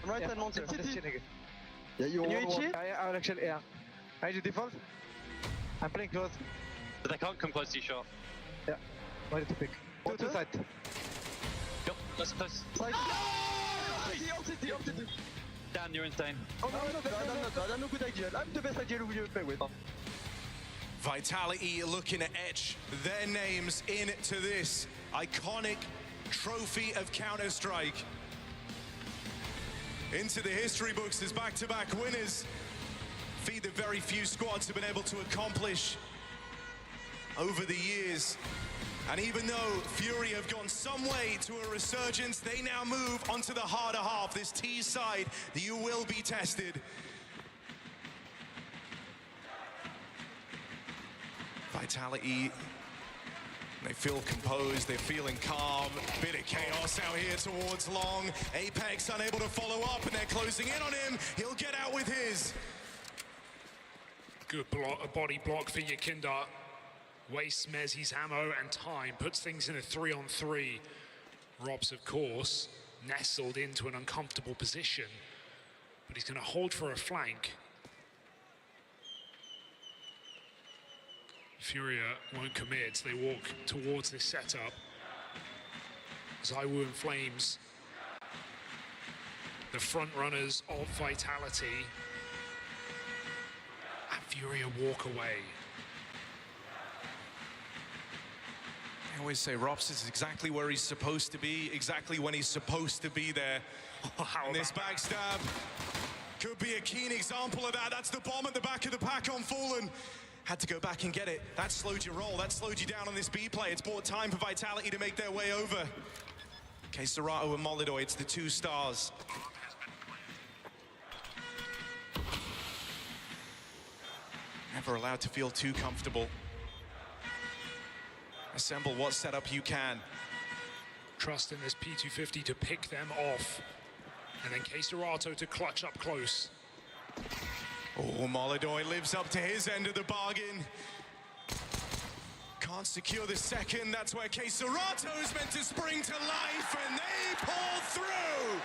Right Yeah, side mountain let's city. chin again. Yeah, you Can you want hit? I'll actually, yeah. I need to default. I'm playing close. But they can't come close to you short. Yeah. Ready to pick. Two side. Yep, close, close. Side. City, on city. Dan, you're insane. Oh no, I don't know good idea. I'm the best idea you play with. Vitality looking to etch their names into this iconic trophy of Counter-Strike. Into the history books as back-to-back winners. Feat that very few squads have been able to accomplish over the years. And even though Fury have gone some way to a resurgence, they now move onto the harder half, this T side that you will be tested. Vitality, they feel composed, they're feeling calm. Bit of chaos out here towards Long. Apex unable to follow up, and they're closing in on him. He'll get out with his. Good body block for Yakinda. Wastes Mezzi's ammo and time, puts things in a 3-on-3. Robs, of course, nestled into an uncomfortable position, but he's going to hold for a flank. Furia won't commit. They walk towards this setup. ZywOo and Flames, the front runners of Vitality. And Furia walk away. I always say Rops is exactly where he's supposed to be, exactly when he's supposed to be there. And this backstab could be a keen example of that. That's the bomb at the back of the pack on Fallen. Had to go back and get it. That slowed your roll. That slowed you down on this B play. It's bought time for Vitality to make their way over. KScerato and Molidoy, it's the 2 stars. Never allowed to feel too comfortable. Assemble what setup you can. Trust in this P250 to pick them off. And then KScerato to clutch up close. Oh, Molidoy lives up to his end of the bargain. Can't secure the second. That's where KScerato is meant to spring to life, and they pull through.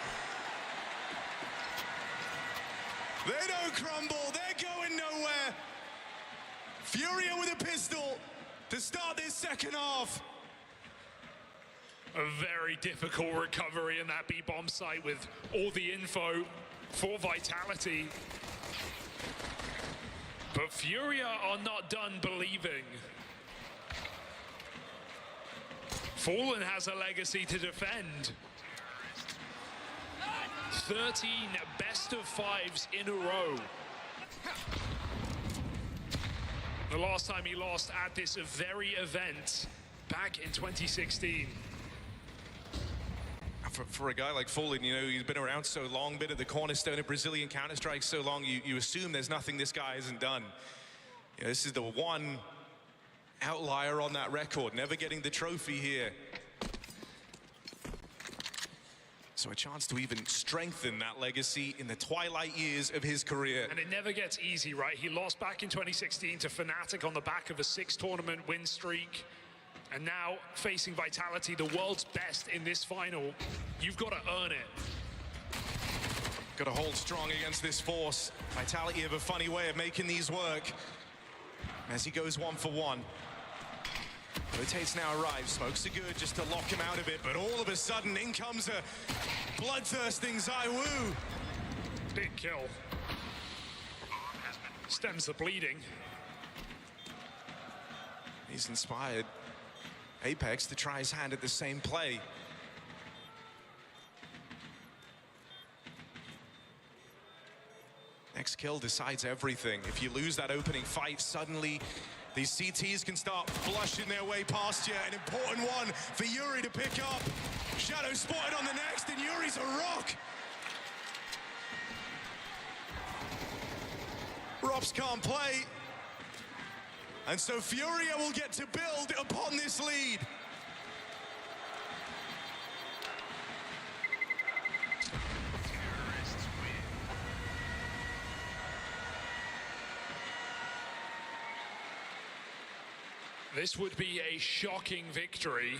They don't crumble. They're going nowhere. Furia with a pistol to start this second half. A very difficult recovery in that B-bomb site with all the info for Vitality. But Furia are not done believing. Fallen has a legacy to defend. 13 best of 5s in a row. The last time he lost at this very event, back in 2016. For a guy like Fallen, you know, he's been around so long, been at the cornerstone of Brazilian Counter-Strike so long, you assume there's nothing this guy hasn't done. You know, this is the one outlier on that record, never getting the trophy here. So a chance to even strengthen that legacy in the twilight years of his career. And it never gets easy, right? He lost back in 2016 to Fnatic on the back of a 6-tournament win streak. And now, facing Vitality, the world's best in this final, you've got to earn it. Got to hold strong against this force. Vitality have a funny way of making these work. As he goes 1 for 1. Rotates now arrives. Smokes are good just to lock him out of it. But all of a sudden, in comes a bloodthirsting ZywOo. Big kill. Stems the bleeding. He's inspired Apex to try his hand at the same play. Next kill decides everything. If you lose that opening fight, suddenly these CTs can start flushing their way past you. An important one for Yuri to pick up. Shadow spotted on the next, and Yuri's a rock. Rops can't play. And so Furia will get to build upon this lead. This would be a shocking victory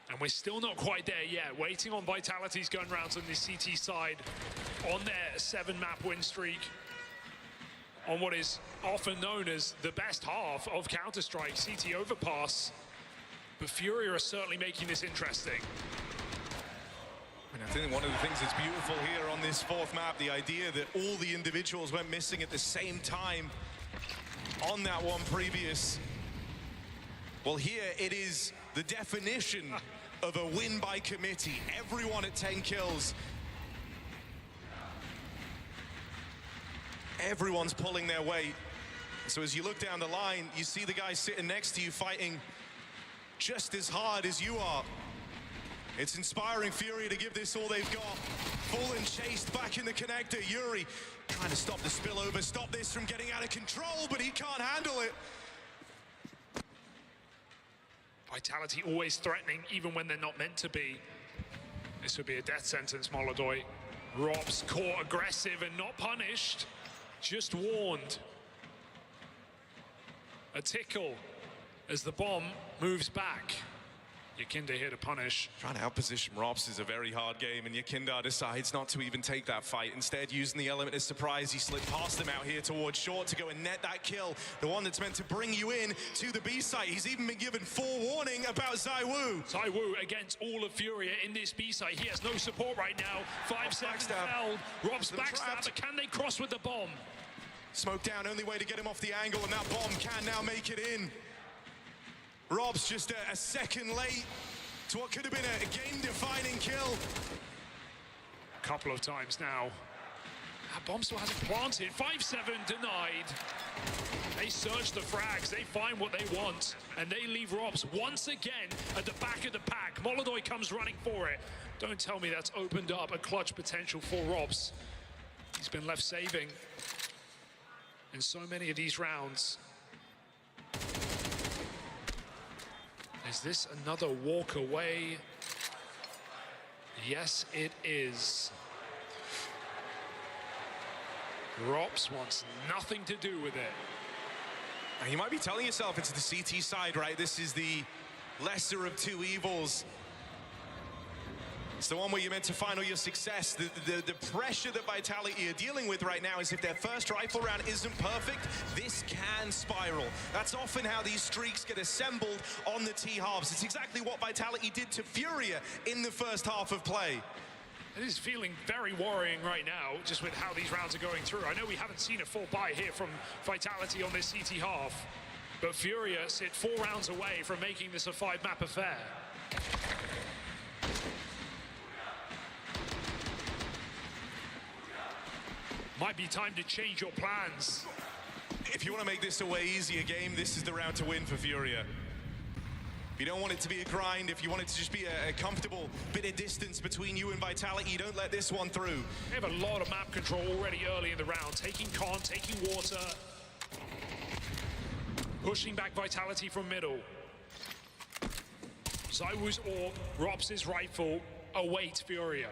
And we're still not quite there yet. Waiting on Vitality's gun rounds on the CT side on their 7-map win streak on what is often known as the best half of Counter-Strike, CT Overpass. But Furia are certainly making this interesting. And I think one of the things that's beautiful here on this 4th map, the idea that all the individuals went missing at the same time on that one previous. Well, here it is the definition of a win by committee. Everyone at 10 kills. Everyone's pulling their weight. So as you look down the line, you see the guy sitting next to you fighting just as hard as you are. It's inspiring Furia to give this all they've got. Fallen chased back in the connector. Yuri trying to stop the spillover, stop this from getting out of control, but he can't handle it. Vitality always threatening, even when they're not meant to be. This would be a death sentence, Molodoi. ropz caught aggressive and not punished, just warned. A tickle as the bomb moves back. Yakinda here to punish. Trying to outposition ropz is a very hard game, and Yakinda decides not to even take that fight. Instead, using the element of surprise, he slipped past them out here towards short to go and net that kill. The one that's meant to bring you in to the B site. He's even been given forewarning about ZywOo. ZywOo against all of Furia in this B site. He has no support right now. 5 seconds held. ropz backstab, but can they cross with the bomb? Smoke down, only way to get him off the angle, and that bomb can now make it in. ropz just a second late to what could have been a game-defining kill. A couple of times now. That bomb still hasn't planted. 5-7 denied. They search the frags, they find what they want, and they leave ropz once again at the back of the pack. Molodoi comes running for it. Don't tell me that's opened up a clutch potential for ropz. He's been left saving in so many of these rounds. Is this another walk away? Yes, it is. ropz wants nothing to do with it. And you might be telling yourself it's the CT side, right? This is the lesser of two evils. It's the one where you're meant to find all your success. The pressure that Vitality are dealing with right now is if their first rifle round isn't perfect, this can spiral. That's often how these streaks get assembled on the T-halves. It's exactly what Vitality did to Furia in the first half of play. It is feeling very worrying right now, just with how these rounds are going through. I know we haven't seen a full buy here from Vitality on this CT half, but Furia sit 4 rounds away from making this a 5-map affair. Might be time to change your plans. If you want to make this a way easier game, this is the round to win for Furia. If you don't want it to be a grind, if you want it to just be a comfortable bit of distance between you and Vitality, don't let this one through. They have a lot of map control already early in the round. Taking con, taking water. Pushing back Vitality from middle. ZywOo's orb, ropz's rifle awaits Furia.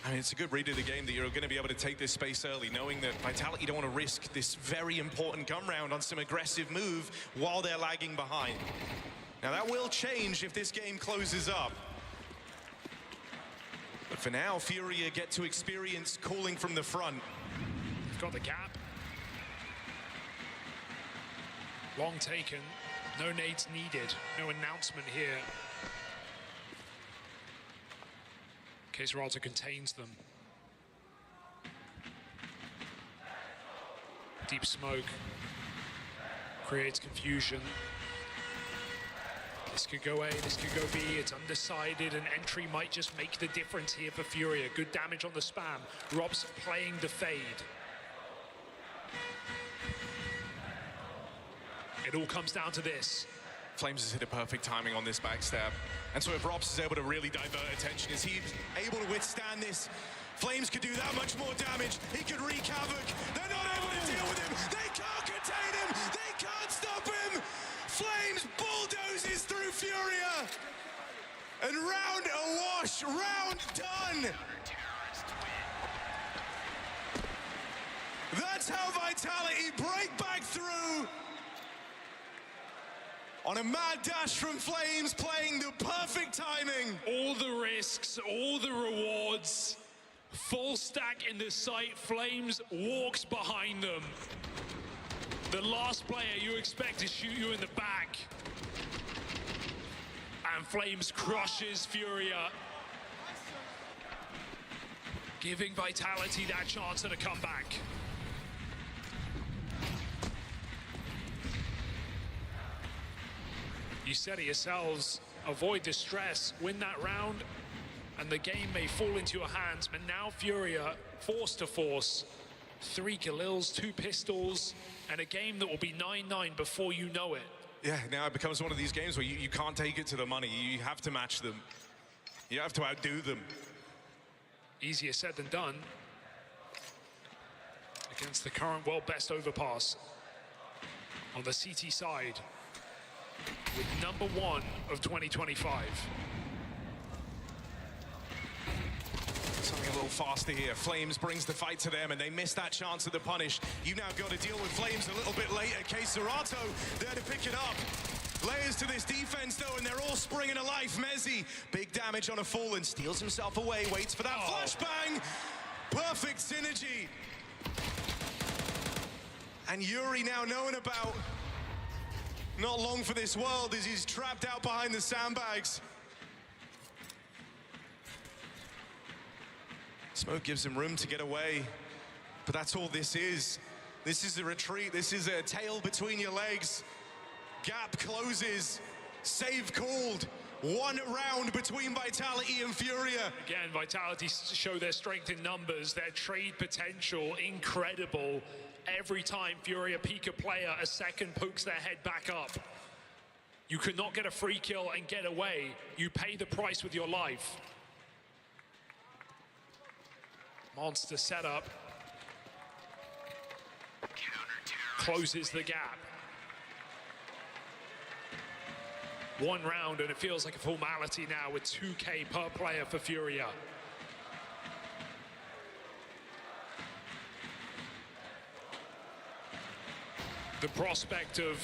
I mean, it's a good read of the game that you're going to be able to take this space early, knowing that Vitality don't want to risk this very important gun round on some aggressive move while they're lagging behind. Now, that will change if this game closes up. But for now, Furia get to experience calling from the front. They've got the gap. Long taken. No nades needed. No announcement here. kXRALTA contains them. Deep smoke creates confusion. This could go A, this could go B, it's undecided, and entry might just make the difference here for Furia. Good damage on the spam. ropz playing the fade. It all comes down to this. Flames has hit a perfect timing on this backstab. And so if ropz is able to really divert attention, is he able to withstand this? Flames could do that much more damage. He could wreak havoc. They're not able to deal with him. They can't contain him. They can't stop him. Flames bulldozes through Furia. And round awash, round done. That's how Vitality break back through. On a mad dash from Flames, playing the perfect timing. All the risks, all the rewards. Full stack in the sight. Flames walks behind them. The last player you expect to shoot you in the back. And Flames crushes Furia, giving Vitality that chance at a comeback. You said it yourselves, avoid distress, win that round, and the game may fall into your hands. But now Furia, force to force, 3 Galils, 2 pistols, and a game that will be 9-9 before you know it. Yeah, now it becomes one of these games where you can't take it to the money. You have to match them. You have to outdo them. Easier said than done against the current world best overpass on the CT side with #1 of 2025. Something a little faster here. Flames brings the fight to them, and they miss that chance at the punish. You've now got to deal with Flames a little bit later. KScERATO there to pick it up. Layers to this defense, though, and they're all springing to life. Mezzi, big damage on a Fallen, steals himself away, waits for that flashbang. Perfect synergy. And Yuri now knowing about not long for this world as he's trapped out behind the sandbags. Smoke gives him room to get away, but that's all this is. This is a retreat. This is a tail between your legs. Gap closes. Save called. 1 round between Vitality and Furia. Again, Vitality show their strength in numbers, their trade potential incredible. Every time Furia peek a player, a second pokes their head back up. You cannot get a free kill and get away. You pay the price with your life. Monster setup. Closes the gap. 1 round and it feels like a formality now with 2K per player for Furia. The prospect of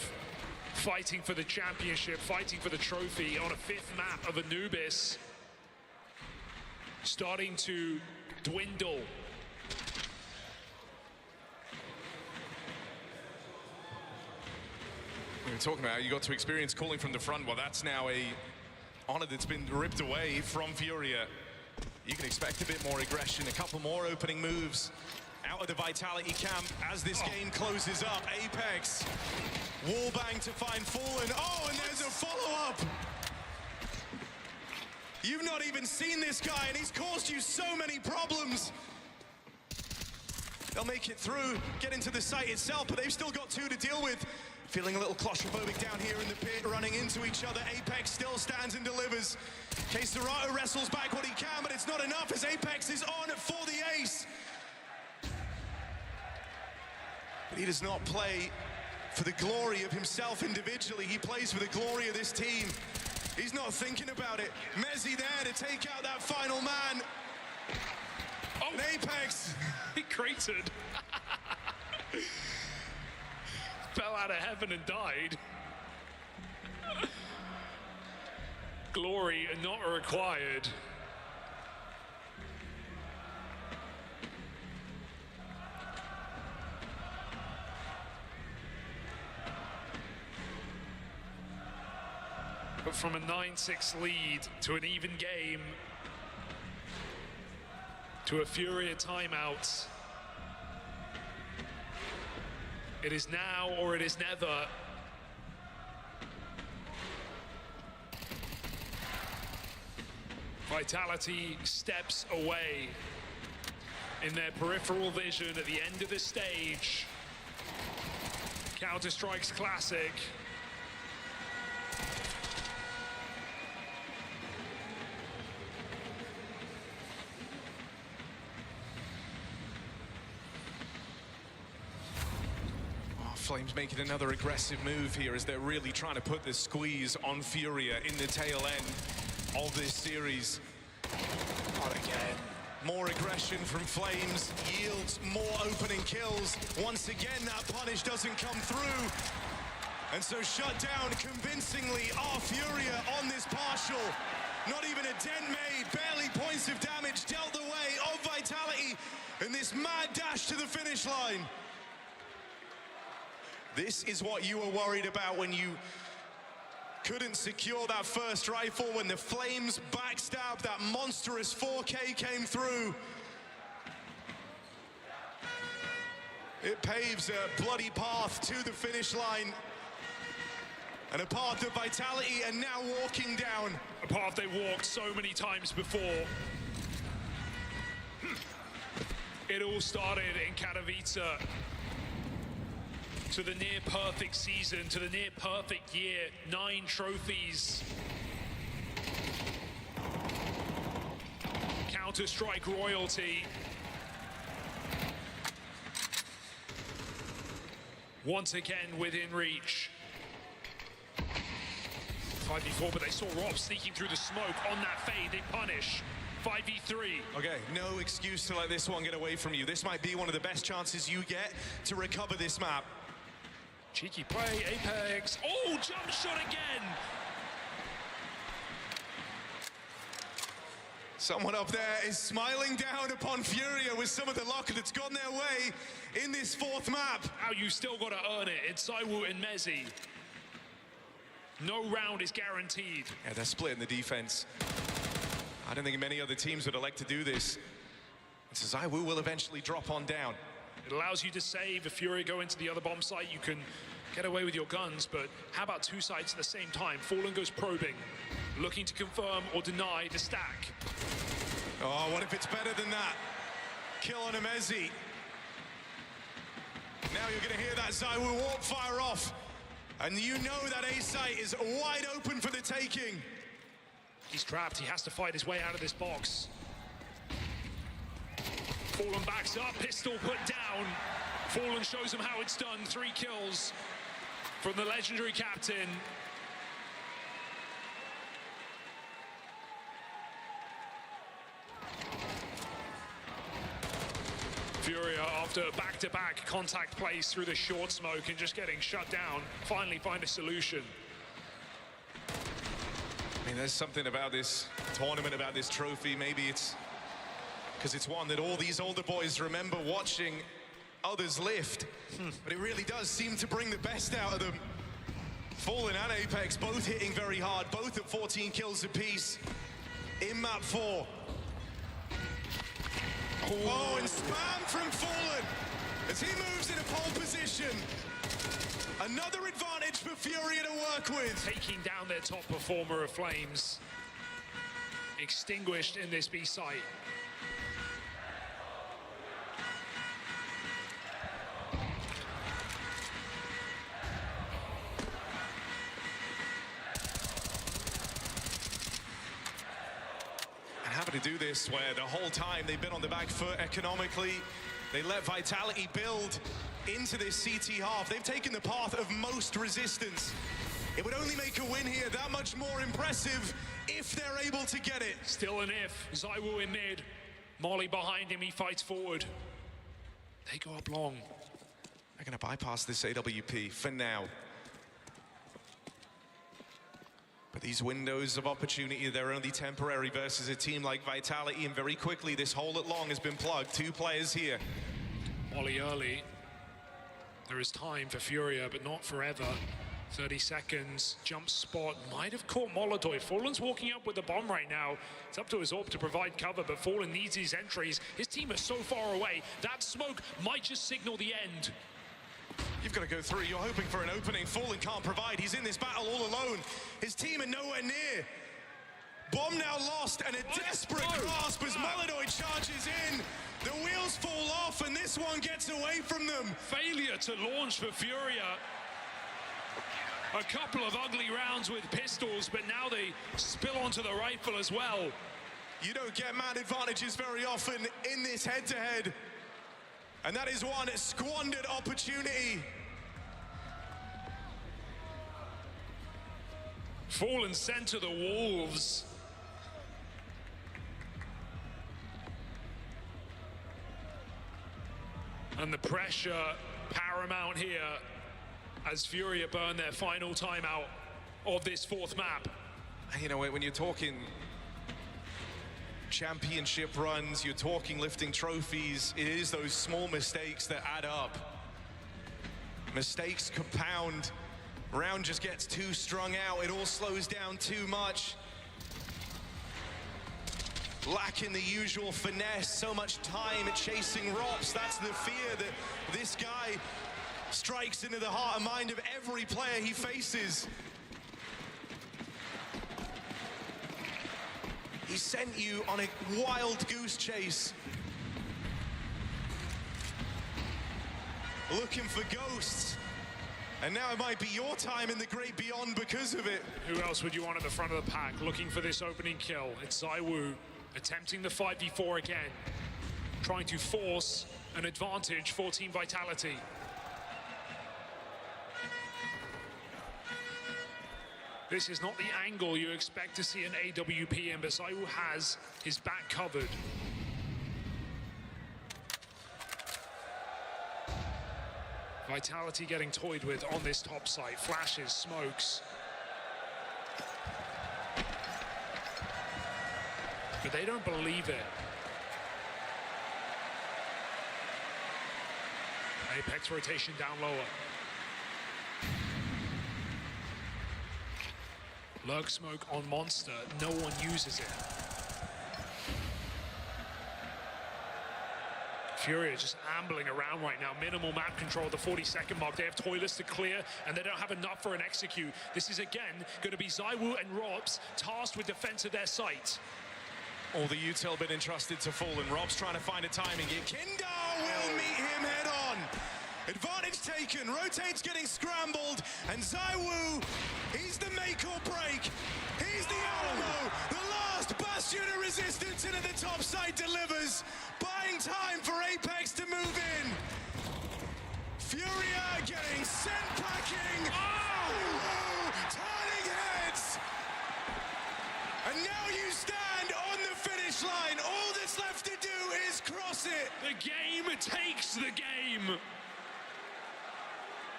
fighting for the championship, fighting for the trophy on a 5th map of Anubis starting to dwindle. We were talking about how you got to experience calling from the front. Well, that's now a honor that's been ripped away from Furia. You can expect a bit more aggression, a couple more opening moves out of the Vitality camp as this game closes up. Apex, wallbang to find Fallen. Oh, and there's a follow-up. You've not even seen this guy, and he's caused you so many problems. They'll make it through, get into the site itself, but they've still got 2 to deal with. Feeling a little claustrophobic down here in the pit, running into each other. Apex still stands and delivers. KScERATO wrestles back what he can, but it's not enough as Apex is on for the ace. But he does not play for the glory of himself individually. He plays for the glory of this team. He's not thinking about it. Mezzi there to take out that final man. Oh, and Apex. He cratered. Fell out of heaven and died. Glory not required. But from a 9-6 lead to an even game to a Furia timeout, it is now or it is never. Vitality steps away in their peripheral vision at the end of the stage. Counter-Strike's classic. Flames making another aggressive move here as they're really trying to put the squeeze on Furia in the tail end of this series. But again, more aggression from Flames yields more opening kills. Once again, that punish doesn't come through. And so shut down convincingly are Furia on this partial. Not even a dent made, barely points of damage dealt the way of Vitality in this mad dash to the finish line. This is what you were worried about when you couldn't secure that first rifle, when the Flames backstab, that monstrous 4K came through. It paves a bloody path to the finish line. And a path of Vitality and now walking down. A path they walked so many times before. It all started in Katowice. To the near perfect season, to the near perfect year, 9 trophies. Counter-Strike royalty. Once again within reach. 5v4, but they saw Rob sneaking through the smoke on that fade. They punish. 5v3. Okay, no excuse to let this one get away from you. This might be one of the best chances you get to recover this map. Cheeky play, Apex. Oh, jump shot again. Someone up there is smiling down upon Furia with some of the luck that's gone their way in this 4th map. Now you still got to earn it. It's ZywOo and Mezzi. No round is guaranteed. Yeah, they're splitting the defense. I don't think many other teams would elect to do this. So ZywOo will eventually drop on down. It allows you to save. If Fury go into the other bomb site, you can get away with your guns, but how about 2 sites at the same time? Fallen goes probing, looking to confirm or deny the stack. Oh, what if it's better than that? Kill on a Mezzi. Now you're gonna hear that ZywOo warp fire off. And you know that A site is wide open for the taking. He's trapped. He has to fight his way out of this box. Fallen backs up. Pistol put down. Fallen shows him how it's done. 3 kills from the legendary captain. Furia, after back-to-back contact plays through the short smoke and just getting shut down, finally find a solution. I mean, there's something about this tournament, about this trophy. Maybe it's because it's one that all these older boys remember watching others lift. But it really does seem to bring the best out of them. Fallen and Apex both hitting very hard, both at 14 kills apiece in map 4. Oh, and spam from Fallen as he moves in a pole position. Another advantage for Furia to work with. Taking down their top performer of Flames. Extinguished in this B site. Having to do this where the whole time they've been on the back foot economically. They let Vitality build into this CT half. They've taken the path of most resistance. It would only make a win here that much more impressive if they're able to get it. Still an if. ZywOo in mid. Molly behind him. He fights forward. They go up long. They're going to bypass this AWP for now. But these windows of opportunity, they're only temporary versus a team like Vitality, and very quickly this hole at long has been plugged. 2 players here. Molly early. There is time for Furia, but not forever. 30 seconds. Jump spot. Might have caught Molotov. Fallen's walking up with the bomb right now. It's up to his AWP to provide cover, but Fallen needs these entries. His team is so far away. That smoke might just signal the end. You've got to go through. You're hoping for an opening. Fallen can't provide. He's in this battle all alone. His team are nowhere near. Bomb now lost, and a desperate grasp as Molotov charges in. The wheels fall off, and this one gets away from them. Failure to launch for Furia. A couple of ugly rounds with pistols, but now they spill onto the rifle as well. You don't get mad advantages very often in this head-to-head. And that is one squandered opportunity. Fallen sent to the wolves. And the pressure paramount here. as Furia burn their final timeout of this fourth map. And you know, when you're talking championship runs, you're talking lifting trophies, it is those small mistakes that add up. Mistakes compound. Round just gets too strung out. It all slows down too much. Lacking the usual finesse, so much time at chasing Rops. That's the fear that this guy strikes into the heart and mind of every player he faces. He sent you on a wild goose chase. Looking for ghosts. And now it might be your time in the great beyond because of it. Who else would you want at the front of the pack looking for this opening kill? It's ZywOo attempting the 5v4 again, trying to force an advantage for Team Vitality. This is not the angle you expect to see an AWP in, but ZywOo has his back covered. Vitality getting toyed with on this top site. Flashes, smokes. But they don't believe it. Apex rotation down lower. Lurk smoke on Monster. No one uses it. Furia just ambling around right now. Minimal map control at the 40-second mark. They have toilets to clear, and they don't have enough for an execute. This is, again, going to be ZywOo and Robs tasked with defense of their site. All the util been entrusted to Fallen. Rob's trying to find a timing here. Kindar will meet him head on. Advantage taken. Rotate's getting scrambled. And ZywOo, he's the make or break. He's the Alamo. The last bastion of resistance into the top side delivers. Buying time for Apex to move in. Furia getting sent packing. Oh! Turning heads. And now you stand on the finish line. All that's left to do is cross it. The game takes the game.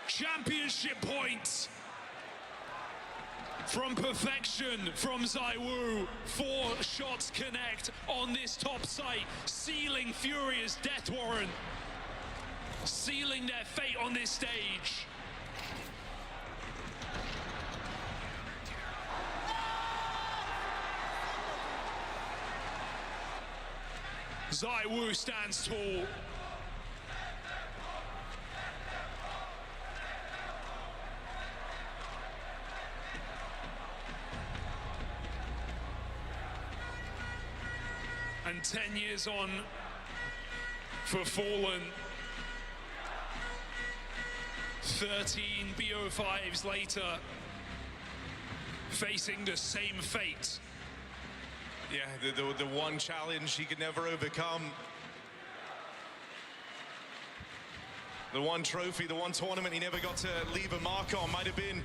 Championship points from perfection from ZywOo. 4 shots connect on this top site, sealing Furia's death warrant, sealing their fate on this stage. ZywOo stands tall. And 10 years on for Fallen. 13 BO5s later, facing the same fate. Yeah, the one challenge he could never overcome. The one trophy, the one tournament he never got to leave a mark on might have been,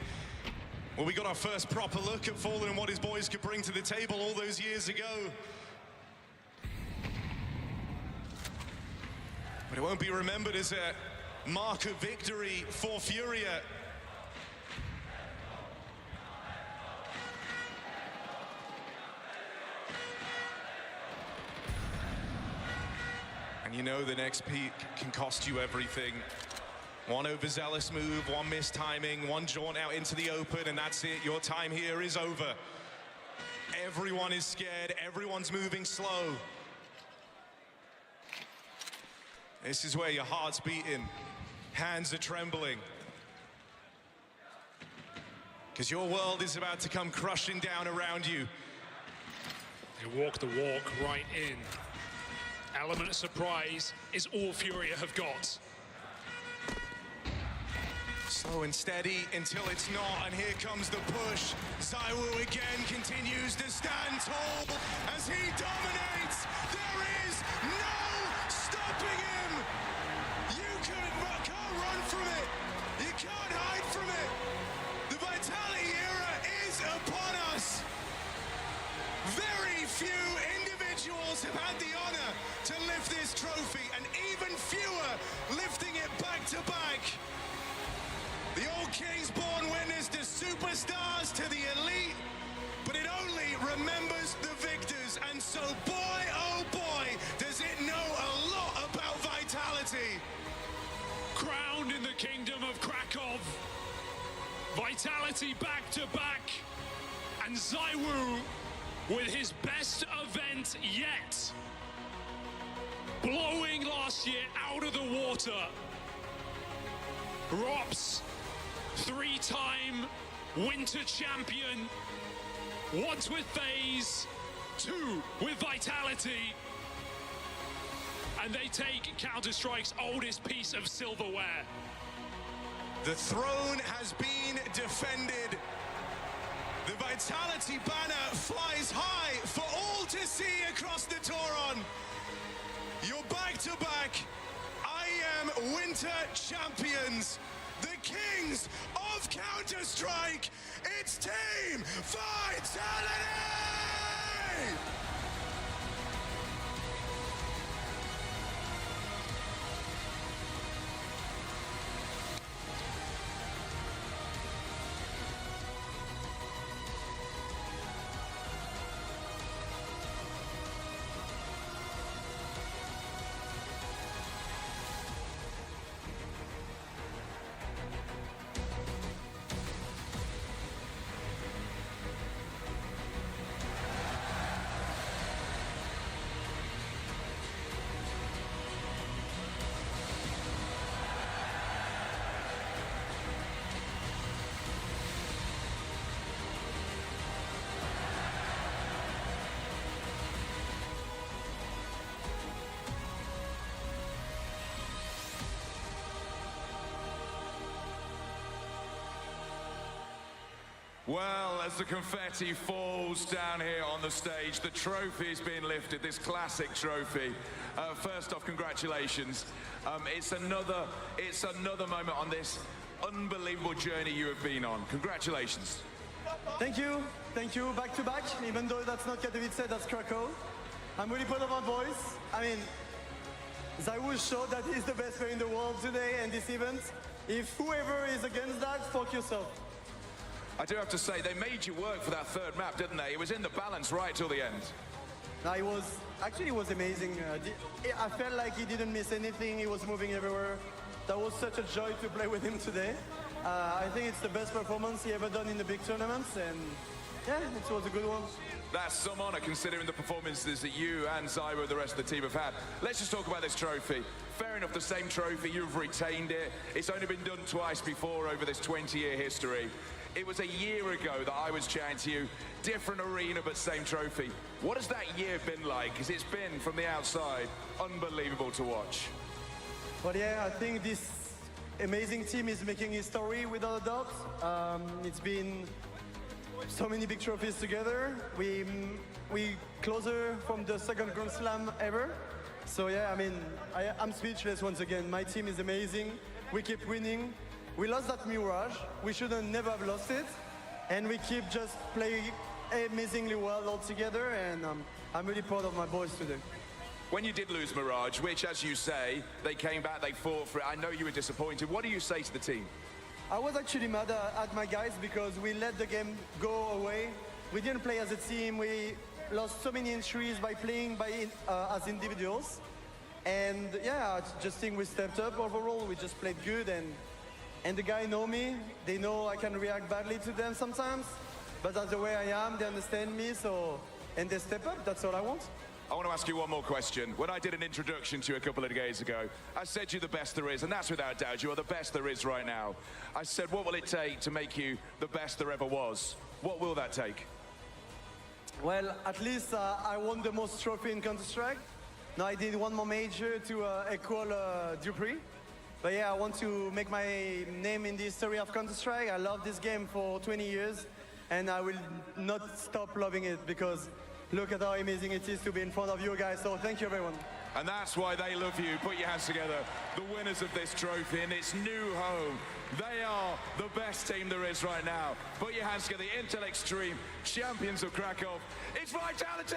well, we got our first proper look at Fallen and what his boys could bring to the table all those years ago. But it won't be remembered as a mark of victory for Furia. And you know the next peak can cost you everything. One overzealous move, one missed timing, one jaunt out into the open, and that's it. Your time here is over. Everyone is scared, everyone's moving slow. This is where your heart's beating, hands are trembling. Because your world is about to come crushing down around you. They walk the walk right in. Element of surprise is all Furia have got. Slow and steady until it's not, and here comes the push. ZywOo again continues to stand tall as he dominates. There is no stopping him. You can't run from it. You can't hide from it. The Vitality era is upon us. Very few individuals have had the honor to lift this trophy, and even fewer lifting it back to back. The old Kings born winners, the superstars to the elite, but it only remembers the victors. And so, boy, oh boy, does it know a lot about vitality. Crowned in the kingdom of Krakow. Vitality back to back. And ZywOo with his best event yet. Blowing last year out of the water. Rops, 3-time winter champion. Once with FaZe, 2 with Vitality. And they take Counter-Strike's oldest piece of silverware. The throne has been defended. The Vitality banner flies high for all to see across the Toron. You're back to back. I am winter champions. The kings of Counter-Strike. It's Team Vitality! Well, as the confetti falls down here on the stage, the trophy's been lifted, this classic trophy. First off, congratulations. It's another moment on this unbelievable journey you have been on. Congratulations. Thank you, back to back, even though that's not Katowice, that's Krakow. I'm really proud of our boys. I mean, ZywOo showed that he's the best player in the world today and this event. If whoever is against that, fuck yourself. I do have to say, they made you work for that third map, didn't they? It was in the balance right till the end. No, it was amazing. I felt like he didn't miss anything. He was moving everywhere. That was such a joy to play with him today. I think it's the best performance he ever done in the big tournaments, and yeah, it was a good one. That's some honor considering the performances that you and ZywOo, the rest of the team, have had. Let's just talk about this trophy. Fair enough, the same trophy, you've retained it. It's only been done twice before over this 20-year history. It was a year ago that I was chatting to you. Different arena, but same trophy. What has that year been like? Because it's been, from the outside, unbelievable to watch. But yeah, I think this amazing team is making history without a doubt. It's been so many big trophies together. We closer from the second Grand Slam ever. So yeah, I mean, I'm speechless once again. My team is amazing. We keep winning. We lost that Mirage. We shouldn't never have lost it. And we keep just playing amazingly well all together. And I'm really proud of my boys today. When you did lose Mirage, which, as you say, they came back, they fought for it, I know you were disappointed. What do you say to the team? I was actually mad at my guys because we let the game go away. We didn't play as a team. We lost so many injuries by playing as individuals. And yeah, I just think we stepped up overall. We just played good, and the guys know me. They know I can react badly to them sometimes, but that's the way I am. They understand me, and they step up. That's all I want. I want to ask you one more question. When I did an introduction to you a couple of days ago, I said you're the best there is, and that's without doubt. You are the best there is right now. I said, what will it take to make you the best there ever was? What will that take? Well, at least I won the most trophy in Counter-Strike. Now I did one more major to equal Dupree. But yeah, I want to make my name in the history of Counter-Strike. I love this game for 20 years, and I will not stop loving it because look at how amazing it is to be in front of you guys. So thank you, everyone. And that's why they love you. Put your hands together. The winners of this trophy in its new home. They are the best team there is right now. Put your hands together. The Intel Extreme champions of Krakow. It's Vitality!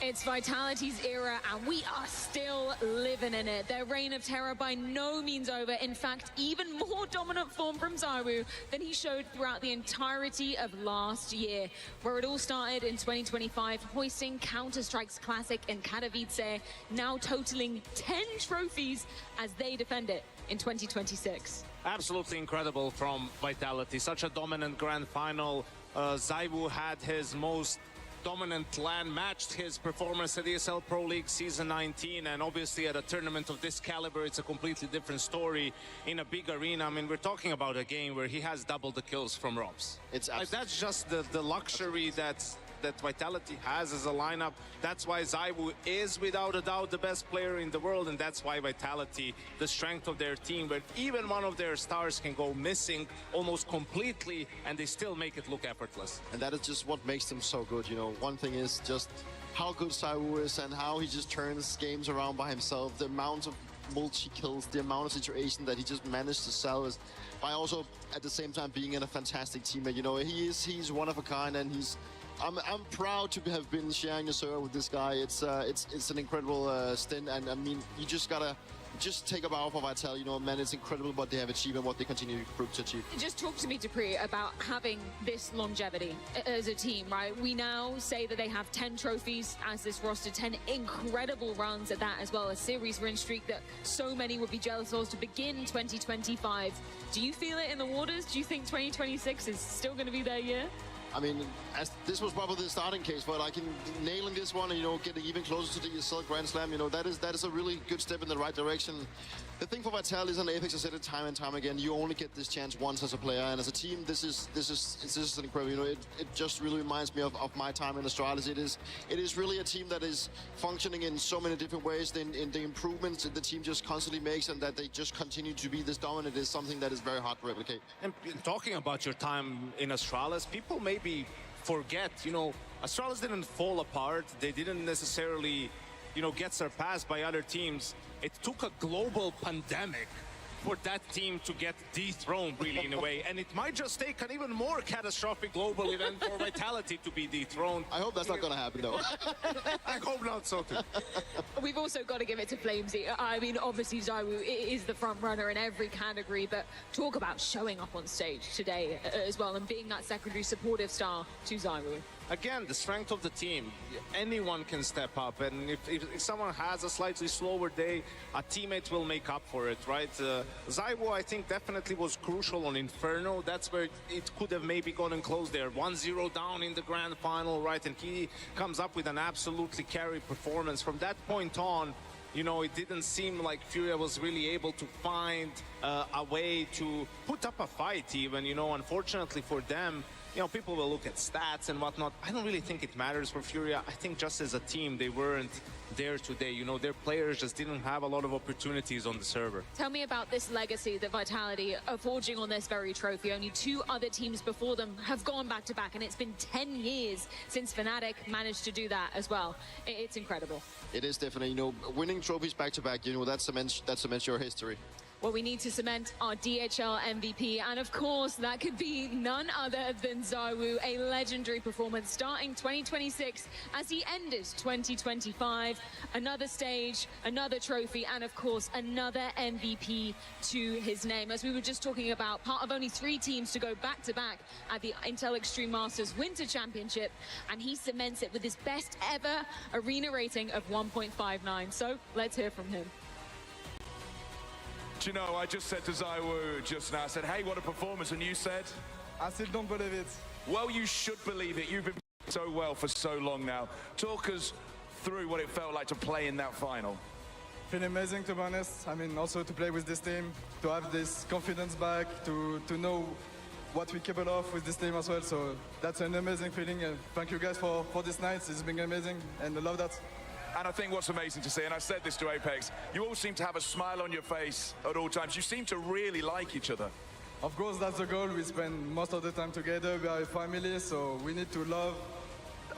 It's Vitality's era, and we are still living in it. Their reign of terror by no means over. In fact, even more dominant form from ZywOo than he showed throughout the entirety of last year, where it all started in 2025, hoisting Counter-Strike's Classic in Katowice, now totaling 10 trophies as they defend it in 2026. Absolutely incredible from Vitality. Such a dominant grand final. ZywOo had his most dominant LAN, matched his performance at ESL Pro League Season 19, and obviously at a tournament of this caliber, it's a completely different story in a big arena. I mean, we're talking about a game where he has double the kills from Robs. It's like, that's just the luxury that Vitality has as a lineup. That's why ZywOo is without a doubt the best player in the world, and that's why Vitality, the strength of their team, where even one of their stars can go missing almost completely and they still make it look effortless. And that is just what makes them so good, you know. One thing is just how good ZywOo is and how he just turns games around by himself, the amount of multi-kills, the amount of situation that he just managed to sell is by also at the same time being in a fantastic teammate. You know, he's one of a kind, and I'm proud to have been sharing the server with this guy. It's an incredible stint, and I mean, you just gotta take a bow for Vital. You know, man, it's incredible what they have achieved and what they continue to achieve. Just talk to me, Dupree, about having this longevity as a team, right? We now say that they have 10 trophies as this roster, 10 incredible runs at that as well, a series win streak that so many would be jealous of to begin 2025. Do you feel it in the waters? Do you think 2026 is still going to be their year? I mean, as this was probably the starting case, but I can nailing this one and, you know, getting even closer to the ESL Grand Slam, you know, that is a really good step in the right direction. The thing for Vital is, on Apex, I said it time and time again, you only get this chance once as a player, and as a team, this is incredible. You know, it just really reminds me of my time in Astralis. It is really a team that is functioning in so many different ways. In the improvements that the team just constantly makes, and that they just continue to be this dominant, is something that is very hard to replicate. And talking about your time in Astralis, people maybe forget, you know, Astralis didn't fall apart. They didn't necessarily, you know, get surpassed by other teams. It took a global pandemic for that team to get dethroned, really, in a way. And it might just take an even more catastrophic global event for Vitality to be dethroned. I hope that's not going to happen, though. I hope not, so too. We've also got to give it to Flamesy. I mean, obviously, ZywOo is the front runner in every category, but talk about showing up on stage today as well and being that secondary supportive star to ZywOo. Again, the strength of the team. Anyone can step up, and if someone has a slightly slower day, a teammate will make up for it, right? ZywOo, I think, definitely was crucial on Inferno. That's where it could have maybe gotten close there. 1-0 down in the grand final, right? And he comes up with an absolutely carry performance. From that point on, you know, it didn't seem like Furia was really able to find a way to put up a fight even, you know. Unfortunately for them, you know, people will look at stats and whatnot. I don't really think it matters for Furia. I think just as a team, they weren't there today. You know, their players just didn't have a lot of opportunities on the server. Tell me about this legacy that Vitality are forging on this very trophy. Only 2 other teams before them have gone back-to-back, and it's been 10 years since Fnatic managed to do that as well. It's incredible. It is definitely, you know, winning trophies back-to-back, you know, that cements your history. Well, we need to cement our DHL MVP, and of course, that could be none other than ZywOo, a legendary performance starting 2026 as he ended 2025. Another stage, another trophy, and of course, another MVP to his name. As we were just talking about, part of only 3 teams to go back-to-back at the Intel Extreme Masters Winter Championship, and he cements it with his best ever arena rating of 1.59. So let's hear from him. Do you know, I just said to ZywOo just now, I said, hey, what a performance, and you said? I still don't believe it. Well, you should believe it. You've been so well for so long now. Talk us through what it felt like to play in that final. Been amazing, to be honest. I mean, also to play with this team, to have this confidence back, to know what we're capable of with this team as well. So that's an amazing feeling. Thank you guys for this night. It's been amazing, and I love that. And I think what's amazing to see, and I said this to Apex, you all seem to have a smile on your face at all times. You seem to really like each other. Of course, that's the goal. We spend most of the time together. We are a family, so we need to love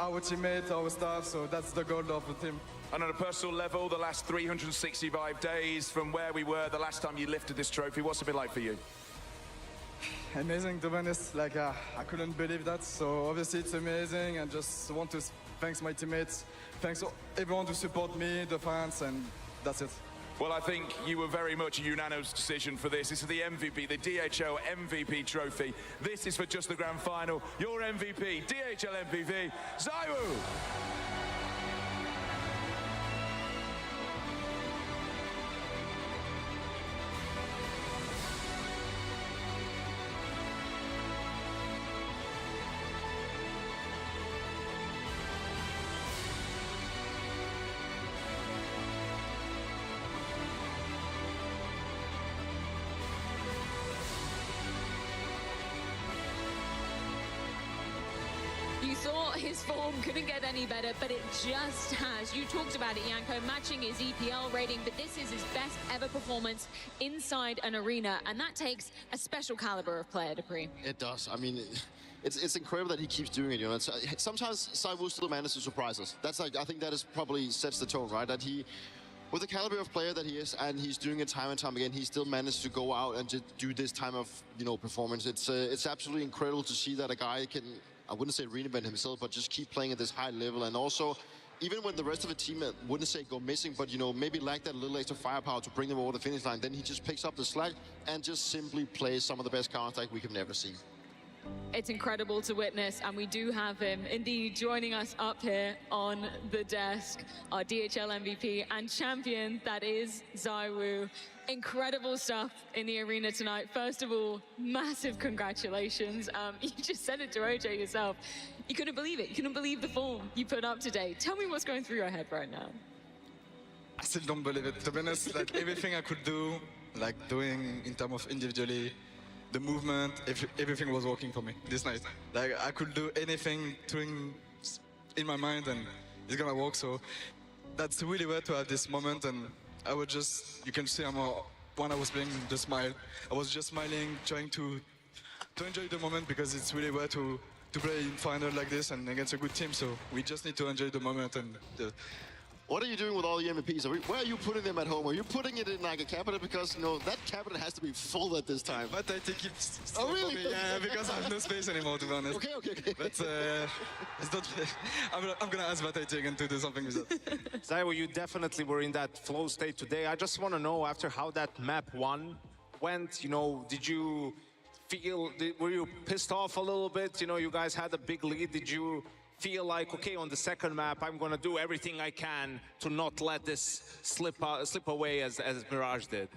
our teammates, our staff. So that's the goal of the team. And on a personal level, the last 365 days from where we were the last time you lifted this trophy, what's it been like for you? Amazing, to be honest. Like, I couldn't believe that. So obviously it's amazing, and just want to thanks my teammates, thanks everyone to support me, the fans, and that's it. Well, I think you were very much a unanimous decision for this. This is the MVP, the DHL MVP trophy. This is for just the grand final. Your MVP, DHL MVP, ZywOo! You thought his form couldn't get any better, but it just has. You talked about it, Janko, matching his EPL rating, but this is his best ever performance inside an arena, and that takes a special caliber of player, Dupree. It does. I mean, it's incredible that he keeps doing it. You know, sometimes ZywOo still manages to surprise us. That's like, I think that is probably sets the tone, right? That he, with the caliber of player that he is, and he's doing it time and time again, he still managed to go out and just do this time of, you know, performance. It's absolutely incredible to see that a guy can, I wouldn't say reinvent himself, but just keep playing at this high level. And also, even when the rest of the team, wouldn't say go missing, but, you know, maybe lack that little extra firepower to bring them over the finish line, then he just picks up the slack and just simply plays some of the best Counter-Strike we have never seen. It's incredible to witness, and we do have him indeed joining us up here on the desk, our DHL MVP and champion, that is ZywOo. Incredible stuff in the arena tonight. First of all, massive congratulations. You just said it to OJ yourself. You couldn't believe it. You couldn't believe the form you put up today. Tell me what's going through your head right now. I still don't believe it. To be honest, like everything I could do, like doing in terms of individually, the movement, everything was working for me this night. Like I could do anything in my mind and it's gonna work. So that's really rare to have this moment. And I was just, you can see when I was playing the smile, I was just smiling, trying to enjoy the moment because it's really rare to play in final like this and against a good team. So we just need to enjoy the moment. And what are you doing with all the MVPs? Where are you putting them at home? Are you putting it in like a cabinet? Because, you know, that cabinet has to be full at this time. But I think it's oh, really? For me. Yeah, because I have no space anymore, to be honest. Okay. But it's not. I'm gonna ask Vatay again to do something with that. ZywOo, you definitely were in that flow state today. I just want to know, after how that map 1 went, you know, did you feel, were you pissed off a little bit? You know, you guys had a big lead. Did you feel like, okay, on the second map, I'm going to do everything I can to not let this slip away as Mirage did?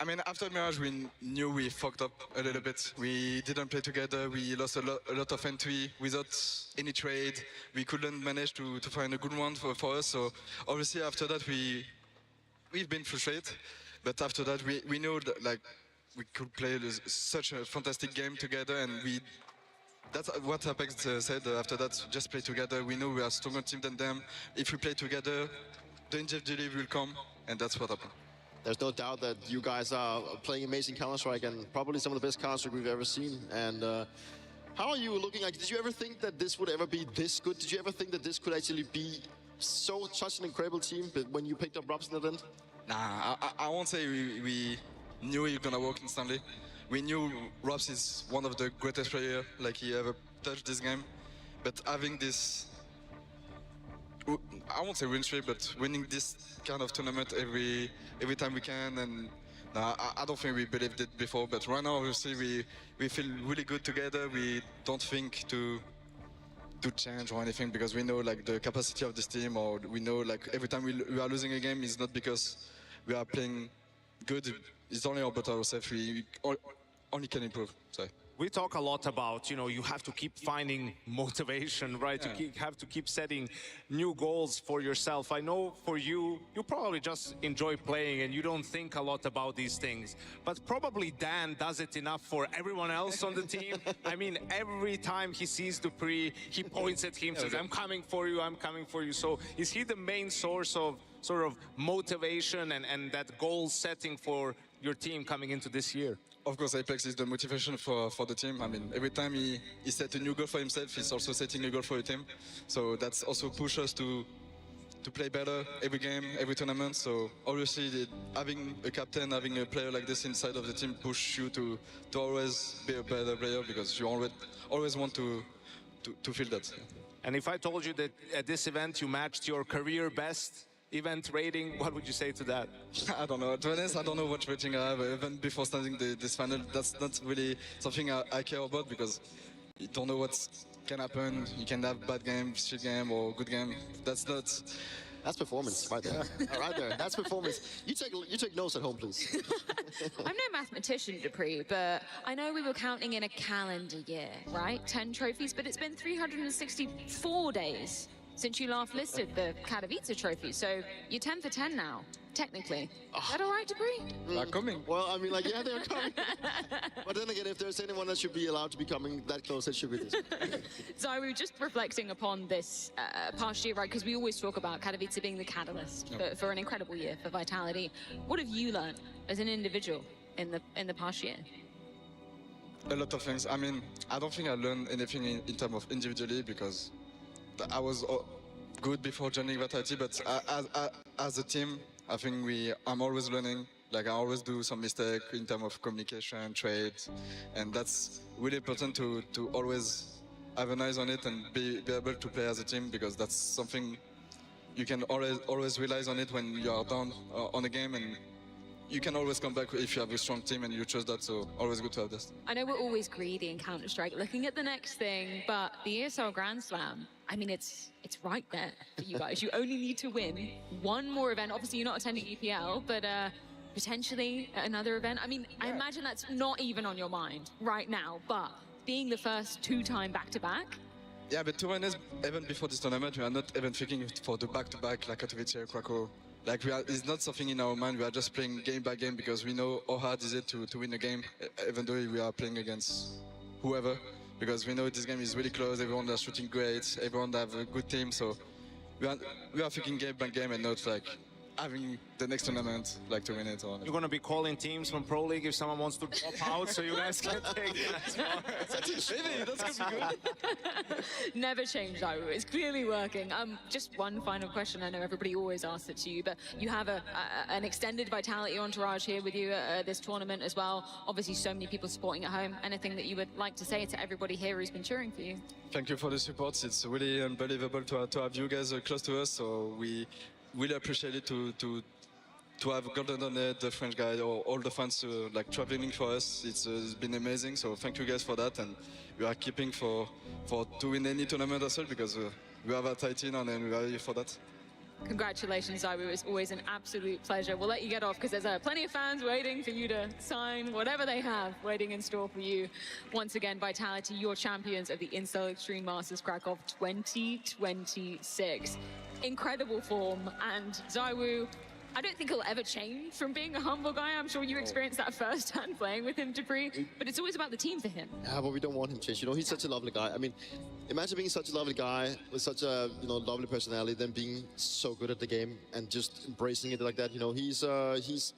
I mean, after Mirage, we knew we fucked up a little bit. We didn't play together. We lost a lot of entry without any trade. We couldn't manage to find a good one for us. So obviously after that, we've been frustrated. But after that, we know that, like, we could play such a fantastic game together, and that's what Apex said after that. Just play together. We know we are a stronger team than them. If we play together, the individuality will come, and that's what happened. There's no doubt that you guys are playing amazing Counter-Strike and probably some of the best Counter-Strike we've ever seen. And how are you looking like? Did you ever think that this would ever be this good? Did you ever think that this could actually be such an incredible team when you picked up Robson at the end? Nah, I won't say we knew it was gonna work instantly. We knew Robs is one of the greatest players like he ever touched this game, but having this, I won't say win streak, but winning this kind of tournament every time we can, and I don't think we believed it before, but right now obviously we feel really good together. We don't think to change or anything because we know like the capacity of this team, or we know like every time we are losing a game is not because we are playing good. It's only about ourselves. We only can improve. So we talk a lot about, you know, you have to keep finding motivation, right? Yeah. You have to keep setting new goals for yourself. I know for you, you probably just enjoy playing and you don't think a lot about these things. But probably Dan does it enough for everyone else on the team. I mean, every time he sees Dupree, he points at him, says, I'm coming for you, I'm coming for you. So is he the main source of sort of motivation and that goal setting for your team coming into this year? Of course, Apex is the motivation for the team. I mean, every time he set a new goal for himself, he's also setting a goal for the team. So that's also push us to play better every game, every tournament. So obviously, having a captain, having a player like this inside of the team push you to always be a better player because you always want to feel that. And if I told you that at this event you matched your career best event rating, what would you say to that? I don't know. To be honest, I don't know what rating I have. Even before starting this final, that's not really something I care about because you don't know what can happen. You can have bad game, shit game, or good game. That's performance right there. Right there. That's performance. You take notes at home, please. I'm no mathematician, Dupree, but I know we were counting in a calendar year, right? 10 trophies, but it's been 364 days since you last listed the Katowice trophy. So you're 10 for 10 now, technically. Is that all right, Dupree? They're coming. Well, I mean, like, yeah, they're coming. But then again, if there's anyone that should be allowed to be coming that close, it should be this. So just reflecting upon this past year, right? Because we always talk about Katowice being the catalyst for an incredible year for Vitality. What have you learned as an individual in the past year? A lot of things. I mean, I don't think I learned anything in terms of individually because I was good before joining Vitality, but as a team, I think I'm always learning. Like I always do some mistake in terms of communication, trade, and that's really important to always have an eyes on it and be able to play as a team because that's something you can always rely on it when you are down on a game, and you can always come back if you have a strong team and you trust that, so always good to have this. I know we're always greedy in Counter-Strike, looking at the next thing, but the ESL Grand Slam, I mean, it's right there for you guys. You only need to win one more event. Obviously, you're not attending EPL, but potentially another event. I mean, I imagine that's not even on your mind right now, but being the first two-time back-to-back. Yeah, but to be honest, even before this tournament, we are not even thinking for the back-to-back like Katowice, Krakow. Like it's not something in our mind. We are just playing game by game because we know how hard is it to win a game, even though we are playing against whoever. Because we know this game is really close. Everyone is shooting great. Everyone have a good team. So we are thinking game by game and not like having the next tournament like to win it. Or You're going to be calling teams from Pro League if someone wants to drop out, so you guys can take that. Maybe that's gonna be good. Never change, though. It's clearly working. Just one final question. I know everybody always asks it to you, but you have an extended Vitality entourage here with you at this tournament as well. Obviously, so many people supporting at home. Anything that you would like to say to everybody here who's been cheering for you? Thank you for the support. It's really unbelievable to have you guys close to us. So we really appreciate it to have Golden Donnet, the French guy, or all the fans like traveling for us. It's been amazing. So thank you guys for that, and we are keeping for to win any tournament as well because we have a tight team and we are here for that. Congratulations, Zywoo. It's always an absolute pleasure. We'll let you get off because there's plenty of fans waiting for you to sign whatever they have waiting in store for you. Once again, Vitality, your champions of the Incel Extreme Masters Krakow 2026. Incredible form, and Zywoo, I don't think he'll ever change from being a humble guy. I'm sure you experienced that firsthand playing with him, Dupree, but it's always about the team for him. Yeah, but we don't want him to change. You know, he's such a lovely guy. I mean, imagine being such a lovely guy with such a, lovely personality, then being so good at the game and just embracing it like that. You know, he's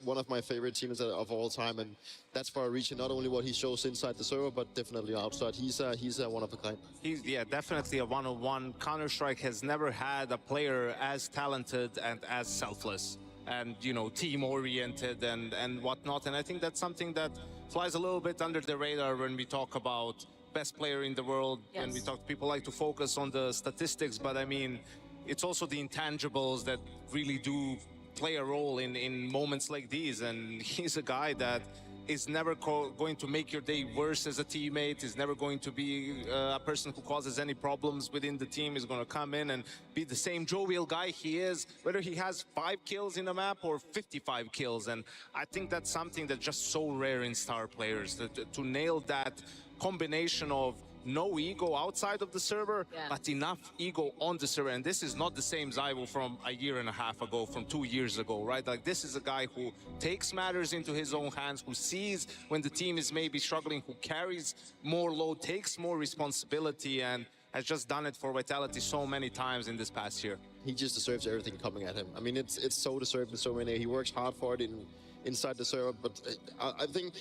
one of my favorite teammates of all time, and that's for a reason. Not only what he shows inside the server, but definitely outside. He's one of a kind. He's definitely a one-on-one. Counter-Strike has never had a player as talented and as selfless and team-oriented and whatnot. And I think that's something that flies a little bit under the radar when we talk about best player in the world. Yes. And we talk, people like to focus on the statistics, but I mean, it's also the intangibles that really do play a role in moments like these. And he's a guy that is never going to make your day worse as a teammate, is never going to be a person who causes any problems within the team, is going to come in and be the same jovial guy he is, whether he has 5 kills in a map or 55 kills. And I think that's something that's just so rare in star players, to nail that combination of no ego outside of the server, but enough ego on the server. And this is not the same Zywoo from a year and a half ago, from 2 years ago, right? Like, this is a guy who takes matters into his own hands, who sees when the team is maybe struggling, who carries more load, takes more responsibility, and has just done it for Vitality so many times in this past year. He just deserves everything coming at him. I mean, it's so deserved in so many. He works hard for it inside the server, but I think